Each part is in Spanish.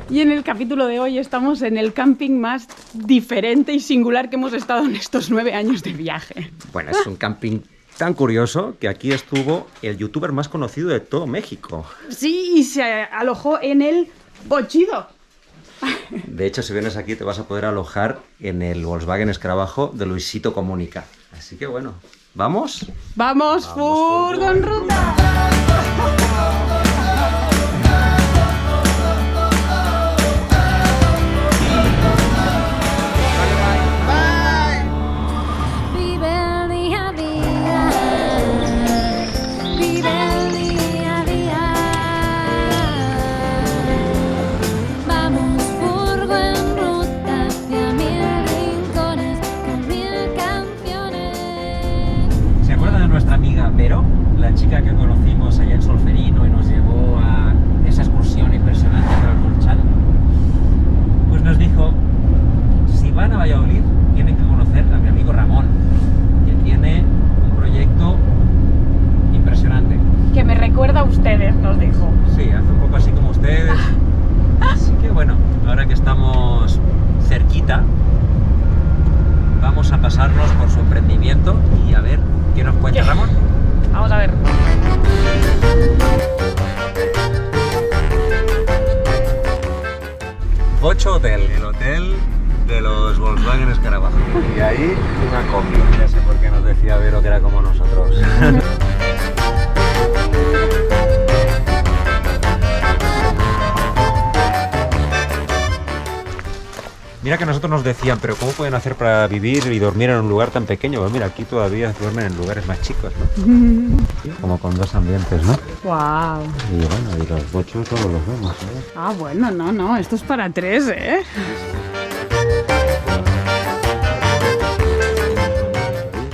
Y en el capítulo de hoy estamos en el camping más diferente y singular que hemos estado en estos 9 años de viaje. Bueno, es un camping tan curioso que aquí estuvo el youtuber más conocido de todo México. Sí, y se alojó en el Bochido. De hecho, si vienes aquí te vas a poder alojar en el Volkswagen Escarabajo de Luisito Comunica. Así que bueno, ¿vamos? ¡Vamos, Furgon Ruta! Pero la chica que conocimos allá en Solferino y nos llevó a esa excursión impresionante por el Corchal, pues nos dijo, si van a Valladolid tienen que conocer a mi amigo Ramón, que tiene un proyecto impresionante. Que me recuerda a ustedes, nos dijo. Sí, hace un poco así como ustedes. Así que bueno, ahora que estamos cerquita, vamos a pasarnos por su emprendimiento y a ver qué nos cuenta Ramón. Vamos a ver. Bocho Hotel, el hotel de los Volkswagen Escarabajo. Y ahí una combi. Ya sé por qué nos decía Vero que era como nosotros. Mira que nosotros nos decían, pero ¿cómo pueden hacer para vivir y dormir en un lugar tan pequeño? Pues mira, aquí todavía duermen en lugares más chicos, ¿no? Como con 2 ambientes, ¿no? ¡Guau! Y bueno, y los bochos todos los vemos, ¿eh? Ah, bueno, no, esto es para 3, ¿eh?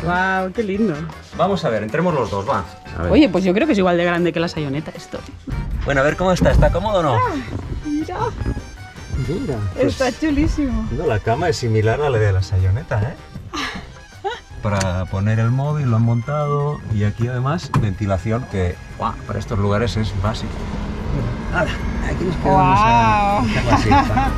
¡Guau, qué lindo! Vamos a ver, entremos los dos, va. A ver. Oye, pues yo creo que es igual de grande que la Sayoneta esto. Bueno, a ver cómo está cómodo o no? Mira, Mira, está chulísimo. No, la cama es similar a la de la Sayoneta, ¿eh? Para poner el móvil lo han montado y aquí además ventilación que para estos lugares es básico. Nada, aquí nos quedamos a hacer la siesta.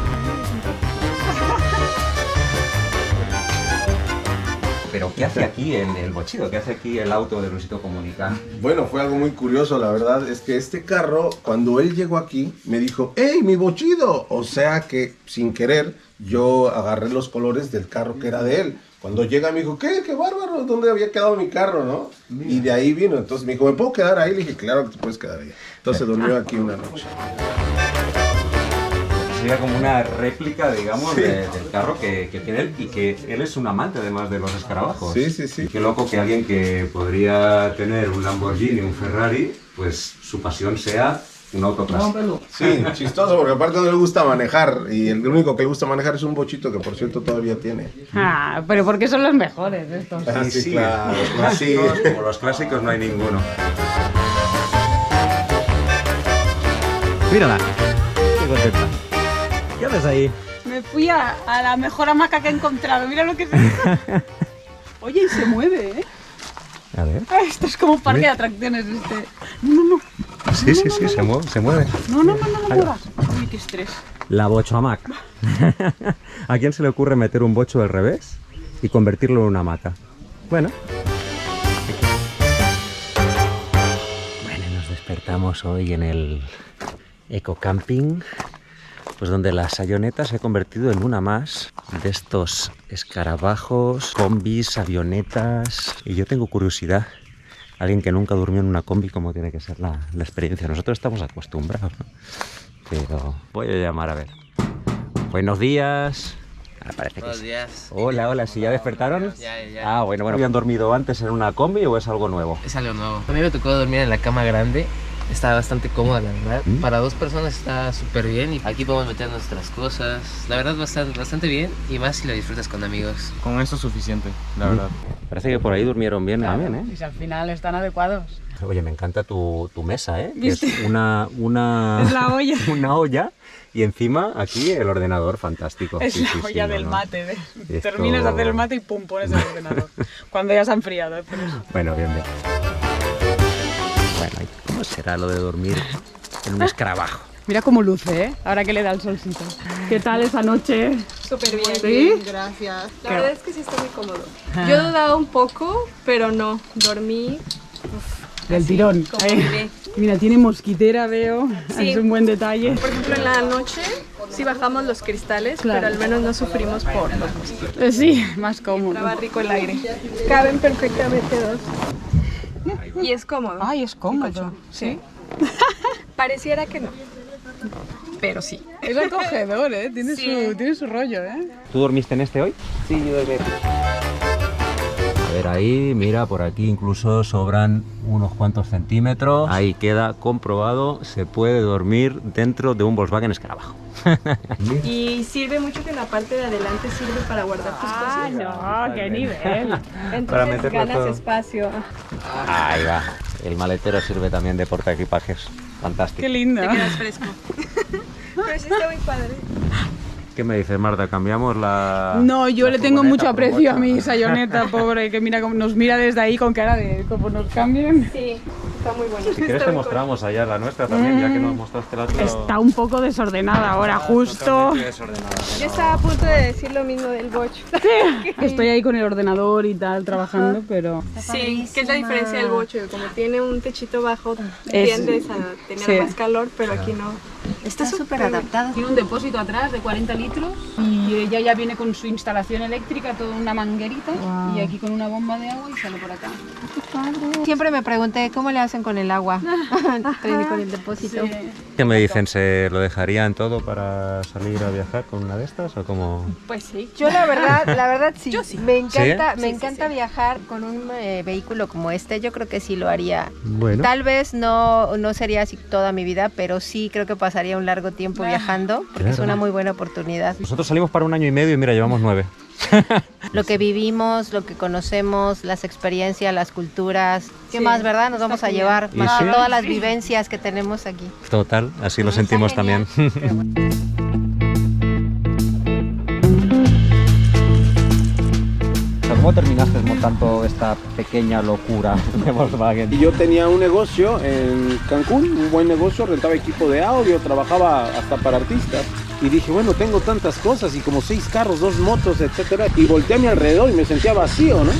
Pero ¿qué hace aquí en el Bochido? ¿Qué hace aquí el auto de Luisito Comunica? Bueno, fue algo muy curioso, la verdad, es que este carro, cuando él llegó aquí, me dijo, ¡Ey, mi Bochido! O sea que, sin querer, yo agarré los colores del carro que era de él. Cuando llega me dijo, ¿qué? ¡Qué bárbaro! ¿Dónde había quedado mi carro, no? Mira. Y de ahí vino, entonces me dijo, ¿me puedo quedar ahí? Le dije, claro que te puedes quedar ahí. Entonces durmió aquí una noche. Sería como una réplica, digamos, del carro que tiene él y que él es un amante además de los escarabajos. Sí, sí, sí. Y qué loco que alguien que podría tener un Lamborghini, un Ferrari, pues su pasión sea un auto clásico. Sí, chistoso, porque aparte no le gusta manejar y el único que le gusta manejar es un bochito que por cierto todavía tiene. Ah, pero porque son los mejores estos. Ah, sí, claro. Los clásicos, como los clásicos no hay ninguno. Mírala, qué contenta. ¿Qué haces ahí? Me fui a la mejor hamaca que he encontrado. Mira lo que es esto. Oye, y se mueve, ¿eh? A ver. Ay, esto es como un parque de atracciones este. No. Sí, se mueve. No muevas. Uy, qué estrés. La bocho hamac. ¿A quién se le ocurre meter un bocho al revés y convertirlo en una hamaca? Bueno. Bueno, nos despertamos hoy en el ecocamping, pues donde la Sayoneta se ha convertido en una más de estos escarabajos, combis, avionetas. Y yo tengo curiosidad. Alguien que nunca durmió en una combi, ¿cómo tiene que ser la experiencia? Nosotros estamos acostumbrados, ¿no? Pero voy a llamar a ver. Buenos días. Parece Buenos que días. sí. Hola, ¿sí ya despertaron? Ya. Ah, bueno. ¿Habían dormido antes en una combi o es algo nuevo? Es algo nuevo. A mí me tocó dormir en la cama grande. Está bastante cómoda, la verdad. Para 2 personas está súper bien y aquí podemos meter nuestras cosas. La verdad, bastante bien y más si lo disfrutas con amigos. Con eso es suficiente, la verdad. Parece que por ahí durmieron bien también, ¿eh? Y si al final están adecuados. Oye, me encanta tu mesa, ¿eh? ¿Viste? Es una Es la olla. Una olla y encima aquí el ordenador, fantástico. Es Sí, la sí, olla sí, del no. mate. ¿Ves? Esto- Terminas de hacer el mate y pum, pones el ordenador. Cuando ya se ha enfriado, ¿eh? Por eso. Bueno, bien. Bueno, ¿y cómo será lo de dormir en un escarabajo? Mira cómo luce, ¿eh? Ahora que le da el solcito. ¿Qué tal esa noche? Súper bien, ¿Sí? bien, gracias. La verdad es que sí está muy cómodo. Yo he dudado un poco, pero no, dormí Del tirón. como Ahí. bebé. Mira, tiene mosquitera, veo. Sí. Es un buen detalle. Por ejemplo, en la noche sí bajamos los cristales, Claro. pero al menos no sufrimos por los mosquitos. Sí, más cómodo. Estaba rico el aire. Caben perfectamente dos. Y es cómodo. Ay, es cómodo. Colchón, sí. Pareciera que no, pero sí. Es acogedor, ¿eh? Tiene, Sí. tiene su rollo, ¿eh? ¿Tú dormiste en este hoy? Sí, yo dormí. A ver ahí, mira, por aquí incluso sobran unos cuantos centímetros. Ahí queda comprobado, se puede dormir dentro de un Volkswagen Escarabajo. Y sirve mucho que en la parte de adelante sirve para guardar tus Ah, cosas. no, qué nivel. Para Entonces meterlo ganas todo. espacio. Ahí va. El maletero sirve también de portaequipajes. Fantástico. Qué lindo. Te quedas fresco. Pero sí está muy padre. ¿Qué me dices, Marta? ¿Cambiamos la...? No, yo la le tengo furgoneta mucho por aprecio a otra? mi sayoneta, pobre, que mira, nos mira desde ahí con cara de cómo nos cambien. Sí, está muy bueno. Si quieres te mostramos allá la nuestra también, ya que nos mostraste la otra. Está un poco desordenada ahora, justo. Totalmente desordenada. Yo estaba a punto de decir lo mismo del bocho. Estoy ahí con el ordenador y tal, trabajando, pero... Sí, que es la diferencia del bocho. Como tiene un techito bajo, Es- tiendes a tener sí. más calor, pero aquí no. Está súper adaptado. Tiene un depósito atrás de 40 litros y ella ya viene con su instalación eléctrica, toda una manguerita y aquí con una bomba de agua y sale por acá. Siempre me pregunté cómo le hacen con el agua, con el depósito. ¿Qué me dicen? ¿Se lo dejarían todo para salir a viajar con una de estas o cómo? Pues sí. Yo la verdad sí. Yo sí. Me encanta, ¿Sí? me Sí, encanta sí. viajar con un vehículo como este. Yo creo que sí lo haría. Bueno. Tal vez no sería así toda mi vida, pero sí creo que pasaría un largo tiempo viajando, porque es Claro. una muy buena oportunidad. Nosotros salimos para 1 año y medio y mira, llevamos 9. Lo que vivimos, lo que conocemos, las experiencias, las culturas. ¿Qué Sí, más, verdad? Nos está vamos a genial. llevar Y más sí. todas las vivencias que tenemos aquí. Total, así lo sentimos también. ¿Cómo terminaste montando esta pequeña locura de Volkswagen? Y yo tenía un negocio en Cancún, un buen negocio, rentaba equipo de audio, trabajaba hasta para artistas. Y dije, bueno, tengo tantas cosas y como 6 carros, 2 motos, etcétera. Y volteé a mi alrededor y me sentía vacío, ¿no?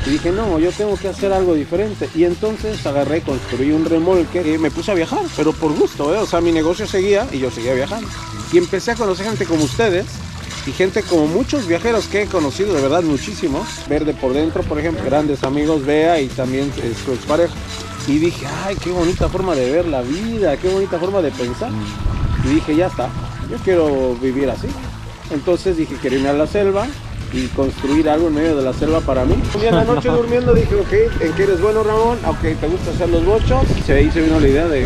Y dije, no, yo tengo que hacer algo diferente. Y entonces agarré, construí un remolque y me puse a viajar, pero por gusto, ¿eh? O sea, mi negocio seguía y yo seguía viajando. Y empecé a conocer gente como ustedes y gente como muchos viajeros que he conocido, de verdad, muchísimos. Verde por dentro, por ejemplo, grandes amigos, Bea y también su expareja. Y dije, ay, qué bonita forma de ver la vida, qué bonita forma de pensar. Y dije, ya está, yo quiero vivir así. Entonces dije, quiero irme a la selva y construir algo en medio de la selva para mí. Un día en la noche durmiendo dije, ok, ¿en qué eres bueno, Ramón? Ok, ¿te gusta hacer los bochos? Y ahí se vino la idea de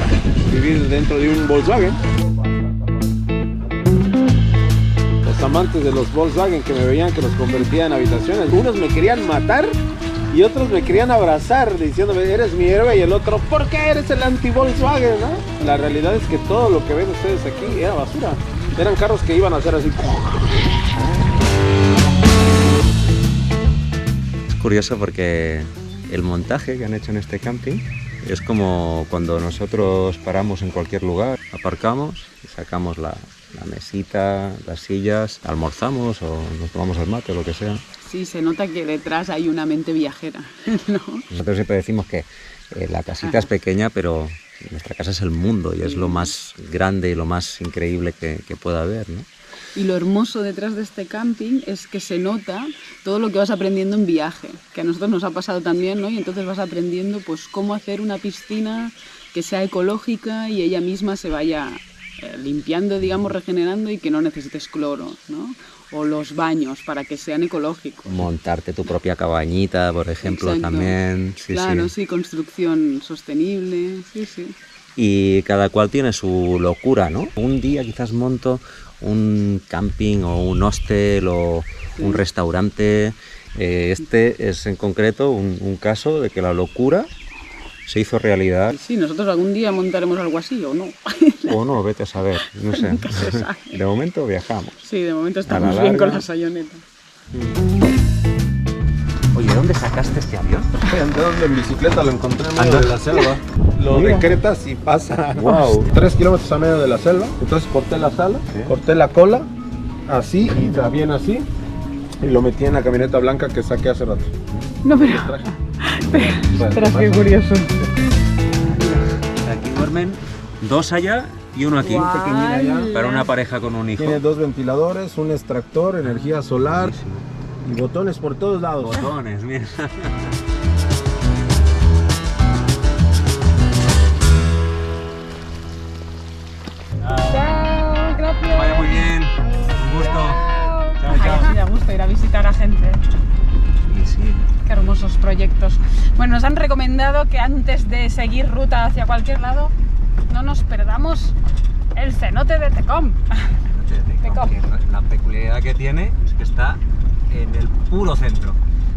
vivir dentro de un Volkswagen. Los amantes de los Volkswagen que me veían que los convertía en habitaciones, unos me querían matar y otros me querían abrazar diciéndome, eres mi héroe, y el otro, ¿por qué eres el anti-Volkswagen? ¿No? La realidad es que todo lo que ven ustedes aquí era basura. Eran carros que iban a hacer así. Es curioso porque el montaje que han hecho en este camping es como cuando nosotros paramos en cualquier lugar, aparcamos y sacamos la mesita, las sillas, almorzamos o nos tomamos el mate o lo que sea. Sí, se nota que detrás hay una mente viajera, ¿no? Nosotros siempre decimos que la casita es pequeña, pero nuestra casa es el mundo y es lo más grande y lo más increíble que pueda haber, ¿no? Y lo hermoso detrás de este camping es que se nota todo lo que vas aprendiendo en viaje, que a nosotros nos ha pasado también, ¿no? Y entonces vas aprendiendo pues cómo hacer una piscina que sea ecológica y ella misma se vaya limpiando, digamos, regenerando y que no necesites cloro, ¿no? O los baños para que sean ecológicos. Montarte tu propia cabañita, por ejemplo, Exacto. también. Sí, Claro, sí. sí, construcción sostenible, sí, sí. Y cada cual tiene su locura, ¿no? Un día quizás monto un camping o un hostel o un restaurante. Este es en concreto un caso de que la locura se hizo realidad. Sí, nosotros algún día montaremos algo así o no. O no, vete a saber, no sé. se sabe. De momento viajamos. Sí, de momento A estamos la bien con larga. la sayoneta. Oye, ¿dónde sacaste este avión? Andando en bicicleta, lo encontré en medio Anda. de la selva. Lo Mira. decretas y pasa. Wow. 3 kilómetros a medio de la selva. Entonces corté las alas, corté la cola, así y también así. Y lo metí en la camioneta blanca que saqué hace rato. No, pero... Ostras, qué curioso. Aquí duermen 2 allá y 1 aquí. Guau. Pequeñín allá. Para una pareja con un hijo. Tiene 2 ventiladores, un extractor, energía solar y botones por todos lados. Botones, mira. Chao, gracias. Vaya muy bien. Un gusto. Chao, Ay, chao. así da gusto ir a visitar a gente. Y sí. Qué hermosos proyectos. Bueno, nos han recomendado que antes de seguir ruta hacia cualquier lado, no nos perdamos el cenote de Tecom. Tecom. La peculiaridad que tiene es que está en el puro centro.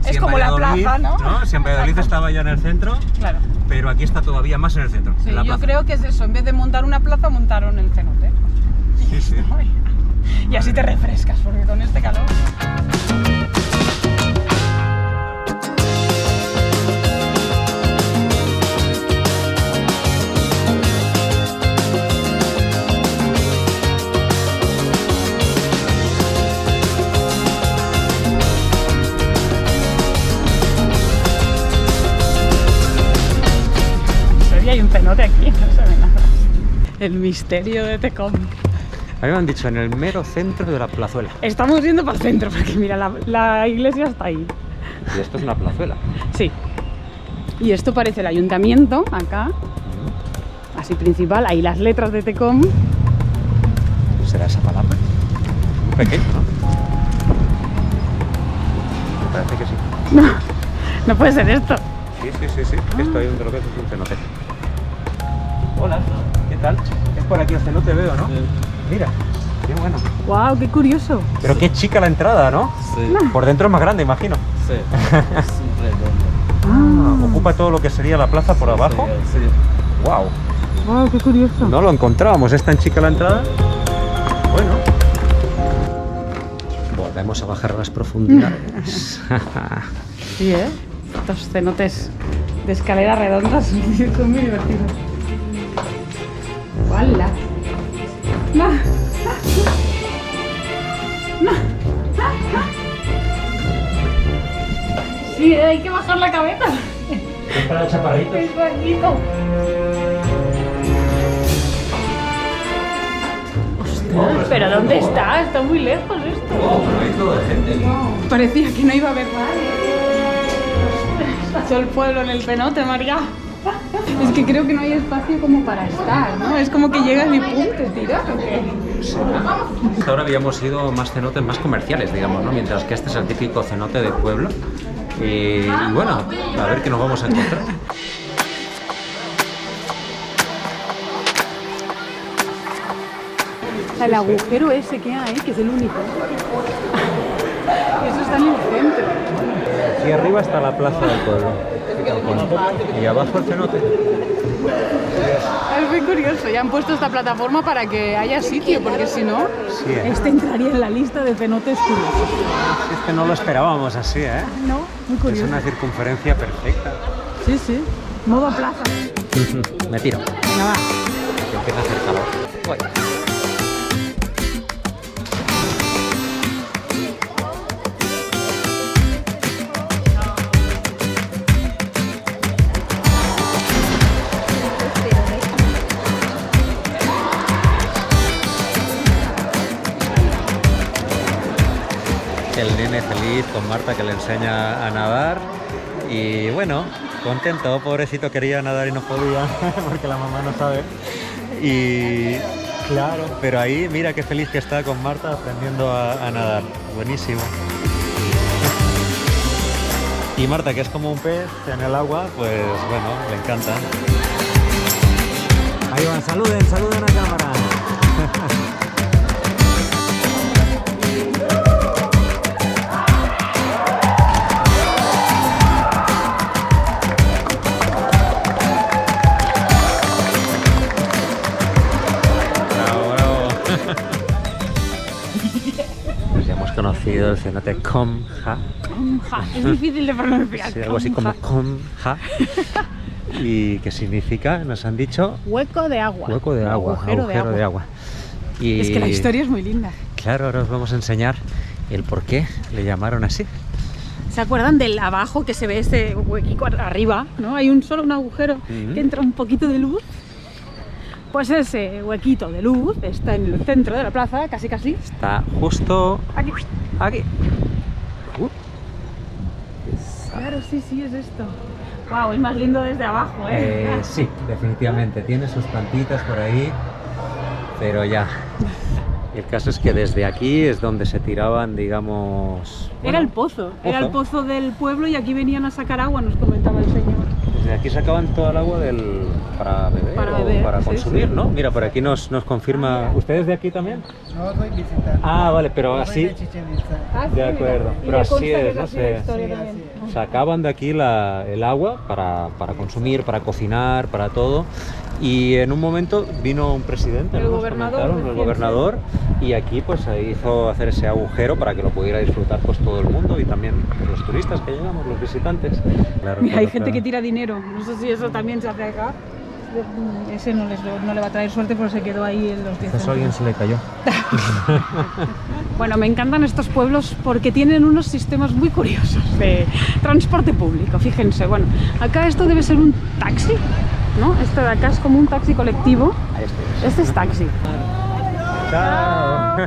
Es como la plaza, ¿no? Si en Valladolid Exacto. estaba ya en el centro, Claro. pero aquí está todavía más en el centro. Sí, en la yo plaza. creo que es eso. En vez de montar una plaza, montaron el cenote. Sí, sí. Y así te refrescas, porque con este calor... Y hay un cenote aquí, no se ve nada. El misterio de Tecom. A mí me han dicho en el mero centro de la plazuela. Estamos yendo para el centro, porque mira, la iglesia está ahí. Y esto es una plazuela. Sí. Y esto parece el ayuntamiento, acá. Así principal, ahí las letras de Tecom. ¿Será esa palabra? Muy pequeño, ¿no? Me parece que sí. No puede ser esto. Sí. Esto hay un troquete, es un cenote. Hola, ¿qué tal? Es por aquí el cenote, veo, ¿no? Mira, qué bueno. Wow, qué curioso. Pero qué chica la entrada, ¿no? Sí. Por dentro es más grande, imagino. Sí. Es un redondo. Ocupa todo lo que sería la plaza por abajo. Sí. Wow. Wow, qué curioso. No lo encontrábamos, es tan chica la entrada. Bueno. Volvemos a bajar a las profundidades. Sí, ¿eh? Estos cenotes de escaleras redondas son muy divertidos. ¡Hala! ¡No! ¡No! Sí, hay que bajar la cabeza. Es para chaparritos. ¡Qué bajito! ¡Ostras! ¿Pero dónde está? Está muy lejos esto. Hay todo de gente. Parecía que no iba a haber nadie. Todo el pueblo en el cenote, María. Es que creo que no hay espacio como para estar, ¿no? Es como que llegas y pum, te tiras, ¿o qué? Hasta ahora habíamos ido más cenotes más comerciales, digamos, ¿no? Mientras que este es el típico cenote de pueblo. Y bueno, a ver qué nos vamos a encontrar. El agujero ese que hay, que es el único. Eso está en el centro. Aquí arriba está la plaza del pueblo. Y abajo el cenote. Es muy curioso. Ya han puesto esta plataforma para que haya sitio, porque si no, Sí, este entraría en la lista de cenotes curiosos. Es que no lo esperábamos así, ¿eh? No, muy Es curioso. una circunferencia perfecta. Sí, sí. Modo plaza. Me tiro. Venga, va. Que empieza a hacer calor. Voy. El nene feliz con Marta que le enseña a nadar y bueno, contento, pobrecito quería nadar y no podía porque la mamá no sabe y claro, pero ahí mira qué feliz que está con Marta aprendiendo a nadar, buenísimo. Y Marta, que es como un pez en el agua, pues bueno, le encanta. Ahí van, saluden a cámara. Pues ya hemos conocido el cenote Comja Conja. Es difícil de pronunciar. Sí, algo así como conja. ¿Y qué significa? Nos han dicho Hueco de agua. hueco de agua, Agujero de agua. Y Es que la historia es muy linda. claro, ahora os vamos a enseñar el por qué le llamaron así. ¿Se acuerdan del abajo que se ve ese huequico arriba? ¿No? Hay solo un agujero que entra un poquito de luz. Pues ese huequito de luz está en el centro de la plaza, casi casi. Está justo Aquí. aquí. Claro, sí, es esto. Wow, es más lindo desde abajo, ¿eh? Sí, definitivamente. Tiene sus plantitas por ahí, pero ya. El caso es que desde aquí es donde se tiraban, digamos... Era el pozo. Era el pozo del pueblo y aquí venían a sacar agua, nos comentaba el señor. Desde aquí sacaban toda el agua para beber o para sí, consumir, sí. ¿no? Mira, por aquí nos confirma... ¿Ustedes de aquí también? No, soy visitante. Ah, vale, pero así... Ah, De acuerdo, Y pero me así consta que es, ¿no? así la historia también. Sacaban de aquí el agua para consumir, para cocinar, para todo. Y en un momento vino un presidente, El ¿no? Nos gobernador, comentaron, el recién, gobernador, y aquí pues se hizo hacer ese agujero para que lo pudiera disfrutar pues todo el mundo y también pues, los turistas que llegamos, los visitantes. Claro, Mira, hay claro, gente que claro. tira dinero. No sé si eso también se hace acá. Ese no le va a traer suerte, pero se quedó ahí en los 10 Eso a alguien se le cayó. Bueno, me encantan estos pueblos porque tienen unos sistemas muy curiosos de transporte público. Fíjense, bueno, acá esto debe ser un taxi, ¿no? Esto de acá es como un taxi colectivo. Este es taxi. Chao.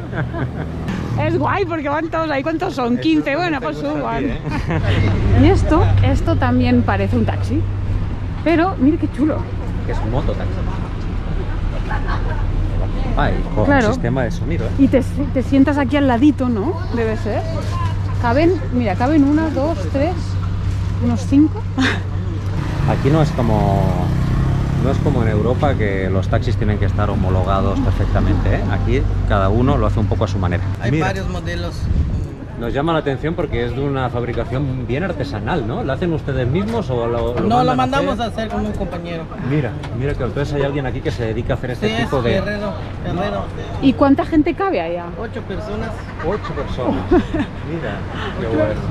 Es guay porque van todos ahí. ¿Cuántos son? 15. Bueno, pues suban. ¿eh? Y esto también parece un taxi. Pero, mire qué chulo. Que es un mototaxi. Ay, con Claro. sistema de sonido, ¿eh? Y te sientas aquí al ladito, ¿no? Debe ser. Caben 1, 2, 3, unos 5. Aquí no es como en Europa que los taxis tienen que estar homologados perfectamente, ¿eh? Aquí cada uno lo hace un poco a su manera. Hay Mira, varios modelos. nos llama la atención porque es de una fabricación bien artesanal, ¿no? ¿Lo hacen ustedes mismos o lo No, mandan lo a mandamos a hacer? hacer con un compañero. Mira que entonces hay alguien aquí que se dedica a hacer este Sí, es tipo de... Guerrero. ¿Y cuánta gente cabe allá? 8 personas. 8 personas. Mira, qué bueno.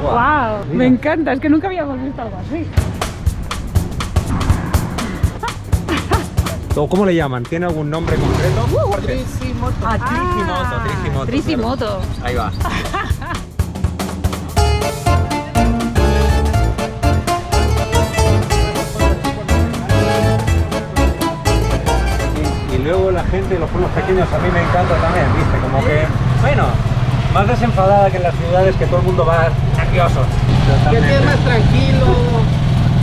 ¡Wow! Mira. Me encanta, es que nunca habíamos visto algo así. ¿Cómo le llaman? ¿Tiene algún nombre concreto? Tricimoto. Tricimoto. Tricimoto. Claro. Ahí va. Y luego la gente de los pueblos pequeños a mí me encanta también, ¿viste? Como que, bueno, más desenfadada que en las ciudades que todo el mundo va nervioso. Que estés más tranquilo,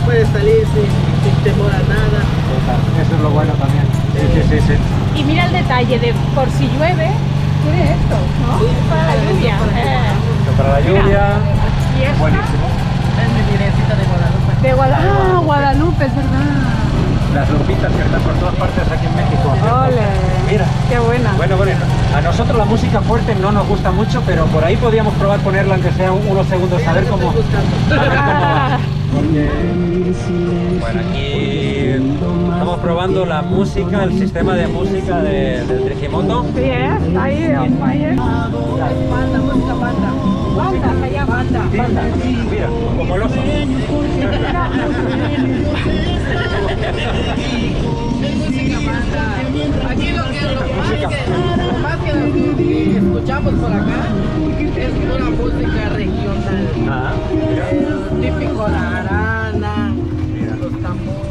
puedes salir sin temor a nada. Eso es lo bueno también. Sí. Y mira el detalle de por si llueve, tiene esto, ¿no? Para la lluvia. Esto para la lluvia, Y esta buenísimo. Es mi Virgencita de Guadalupe. de Guadalupe, es verdad. Las lupitas que están por todas partes aquí en México. Ole, Mira. qué buena. Bueno, a nosotros la música fuerte no nos gusta mucho, pero por ahí podríamos probar ponerla aunque sea unos segundos, a ver cómo, a ver cómo va. Porque, bueno, aquí estamos probando la música, el sistema de música del Tricimoto. Sí, ahí, ahí. Banda, música banda. Banda, se llama. Banda. Mira, como el oso. Aquí lo más que escuchamos por acá es pura música regional. Ah, mira. Típico la arana, los tambores.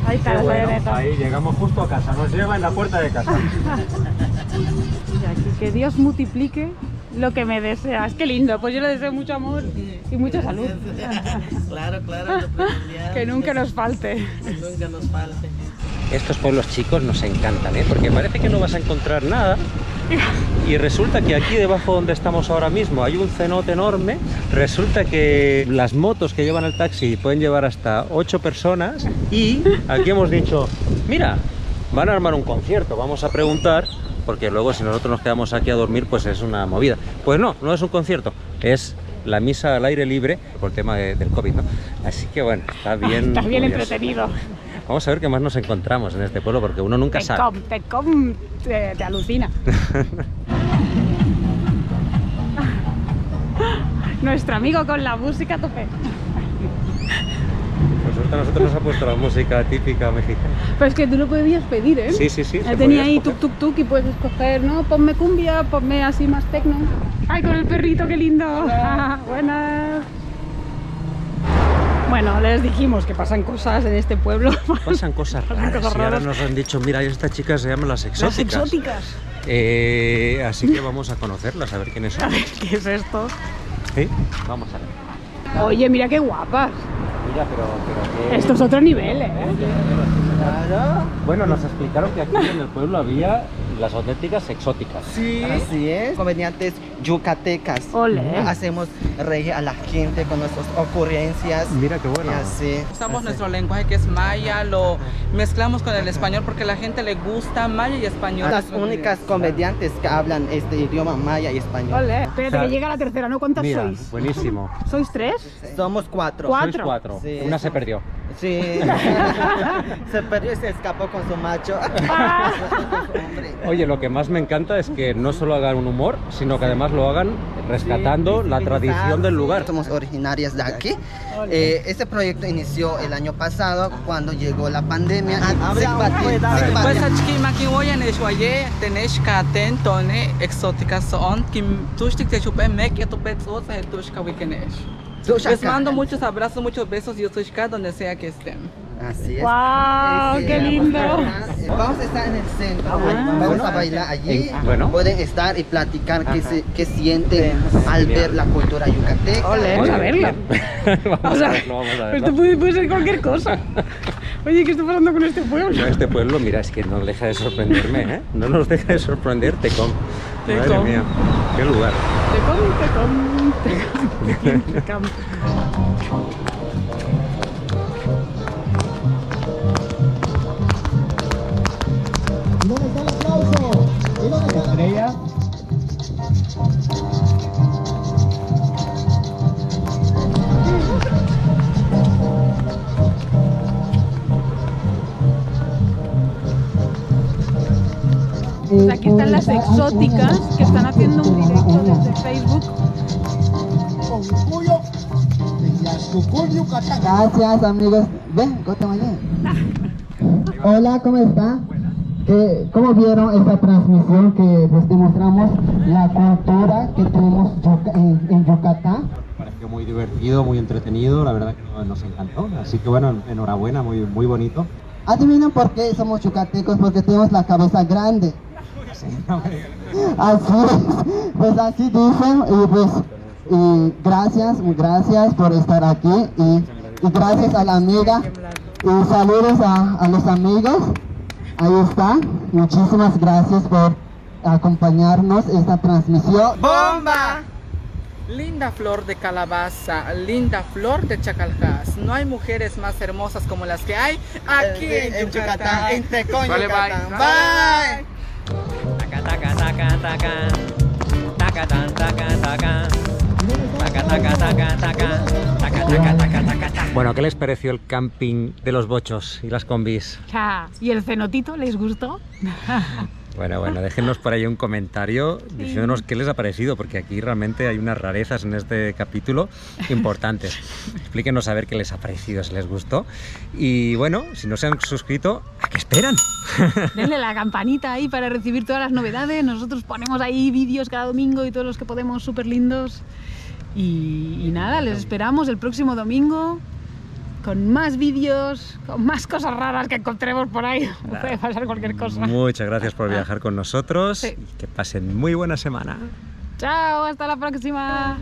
Ahí está la bayoneta. Ahí llegamos justo a casa, nos lleva en la puerta de casa. Y aquí, que Dios multiplique lo que me deseas. Qué lindo, pues yo le deseo mucho amor y mucha salud. Claro, lo primordial. Que nunca nos falte. Que nunca nos falte. Estos pueblos chicos nos encantan, ¿eh? Porque parece que no vas a encontrar nada y resulta que aquí debajo donde estamos ahora mismo hay un cenote enorme. Resulta que las motos que llevan el taxi pueden llevar hasta 8 personas y aquí hemos dicho, mira, van a armar un concierto, vamos a preguntar, porque luego si nosotros nos quedamos aquí a dormir pues es una movida. Pues no es un concierto, es la misa al aire libre por el tema del COVID, ¿no? Así que bueno, está bien. Está bien curioso. entretenido. Vamos a ver qué más nos encontramos en este pueblo porque uno nunca sabe. Te alucina. Nuestro amigo con la música a tope. Por suerte a nosotros nos ha puesto la música típica mexicana. Pero es que tú lo podías pedir, ¿eh? Sí, sí, sí. Ya tenía ahí tuk y puedes escoger, ¿no? Ponme cumbia, ponme así más tecno. ¡Ay, con el perrito, qué lindo! Buenas. Bueno, les dijimos que pasan cosas en este pueblo. Pasan cosas raras. Y ahora nos han dicho, mira, esta chica se llama Las Exóticas. Las Exóticas. Así que vamos a conocerlas, a ver quiénes son. A ver, ¿qué es esto? Sí, vamos a ver. Oye, mira qué guapas. Mira, pero Esto es otro nivel, ¿eh? Claro. Bueno, nos explicaron que aquí en el pueblo había las auténticas exóticas. Sí. Así es. Comediantes yucatecas. Ole. Hacemos reír a la gente con nuestras ocurrencias. Mira qué bueno. Y así. Usamos nuestro lenguaje que es maya, lo mezclamos con el español porque a la gente le gusta maya y español. Las únicas comediantes que hablan este idioma maya y español. Ole. Espérate, que llega la tercera, ¿no? ¿Cuántas Mira, sois? buenísimo. ¿Sois 3? Somos 4. ¿Cuatro? Sois 4. Sí. Una se perdió. Sí. Se perdió y se escapó con su macho. Oye, lo que más me encanta es que no solo hagan un humor, sino que además lo hagan rescatando la tradición del lugar. Somos originarias de aquí. Este proyecto inició el año pasado cuando llegó la pandemia. Pues aquí maquivoya en Eshuaye, tenés caten, tone, exóticas son, que tustik te chupe mek y tu petzos a tushka wikenesh. Les mando muchos abrazos, muchos besos y yo soy donde sea que estén. Así es. ¡Wow! ¡Qué lindo! Vamos a estar en el centro. Vamos a bailar allí. Bueno. Pueden estar y platicar qué sienten al ver la cultura yucateca. Ole, vamos a verla. Vamos a verlo, vamos a verlo. Esto puede ser cualquier cosa. Oye, ¿qué está pasando con este pueblo? Este pueblo, mira, es que no deja de sorprenderme, ¿eh? No nos deja de sorprender Tecom. Madre mía, qué lugar. Tecom. Estrella. Pues aquí están las exóticas que están haciendo un directo desde Facebook. Gracias, amigos. Ven, hola, ¿cómo está? ¿Cómo vieron esta transmisión que pues demostramos la cultura que tenemos en Yucatán? Pareció muy divertido, muy entretenido, la verdad que nos encantó. Así que bueno, enhorabuena, muy, muy bonito. ¿Adivinan por qué somos yucatecos? Porque tenemos la cabeza grande. Así es, pues así dicen y pues gracias por estar aquí y gracias a la amiga y saludos a los amigos. Ahí está, muchísimas gracias por acompañarnos esta transmisión. ¡Bomba! Linda flor de calabaza, linda flor de chacalcás. No hay mujeres más hermosas como las que hay aquí en Yucatán. En Tecom, Vale, Yucatán. bye. Bye. Taca, taca, taca, taca. Taca, tan, taca, taca. Taca, taca, taca, taca. Taca, taca, taca, taca, taca. Bueno, ¿qué les pareció el camping de los bochos y las combis? ¿Y el cenotito les gustó? Bueno, déjennos por ahí un comentario diciéndonos qué les ha parecido, porque aquí realmente hay unas rarezas en este capítulo importantes. Explíquenos a ver qué les ha parecido, si les gustó. Y bueno, si no se han suscrito, ¿a qué esperan? Denle la campanita ahí para recibir todas las novedades. Nosotros ponemos ahí vídeos cada domingo y todos los que podemos súper lindos. Y nada, les esperamos el próximo domingo con más vídeos, con más cosas raras que encontremos por ahí. Puede pasar cualquier cosa. Muchas gracias por viajar con nosotros Sí. y que pasen muy buena semana. Chao, hasta la próxima.